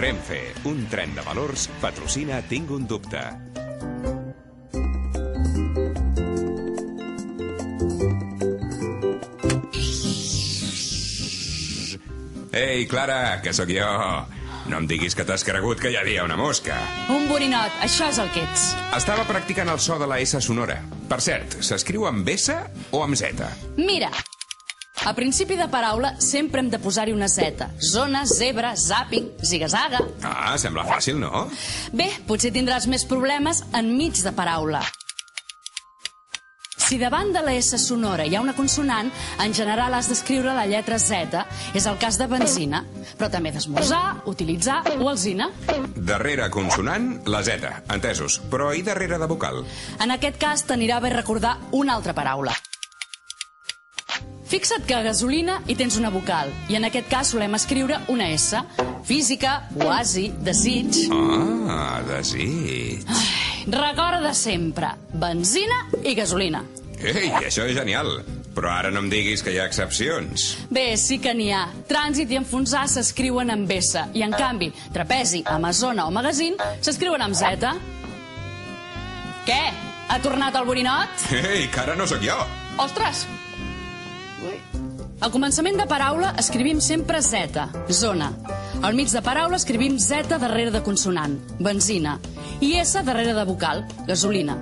Renfe, un tren de valors, patrocina Tinc un dubte. Ei, Clara, que sóc jo. No em diguis que t'has cregut que hi havia una mosca. Un borinot, això és el que ets. Estava practicant el so de la S sonora. Per cert, s'escriu amb S o amb Z? Mira, a principi de paraula sempre hem de posar-hi una Z. Zona, zebra, zàping, ziga-zaga. Ah, sembla fàcil, no? Bé, potser tindràs més problemes enmig de paraula. Si davant de la S sonora hi ha una consonant, en general has d'escriure la lletra Z. És el cas de benzina, però també d'esmorzar, utilitzar o alzina. Darrere consonant, la Z, entesos. Però i darrere de vocal? En aquest cas t'anirà bé recordar una altra paraula. Fixa't que a gasolina hi tens una vocal, i en aquest cas solem escriure una S. Física, oasi, desig... Ah, desig... Recorda sempre, benzina i gasolina. Ei, això és genial. Però ara no em diguis que hi ha excepcions. Bé, sí que n'hi ha. Trànsit i enfonsar s'escriuen amb S, i en canvi, trapezi, amazona o magazín s'escriuen amb Z. Què? Ha tornat el borinot? Ei, que ara no sóc jo. Ostres! Al començament de paraula escrivim sempre Z, zona. Al mig de paraula escrivim Z darrere de consonant, benzina. I S darrere de vocal, gasolina.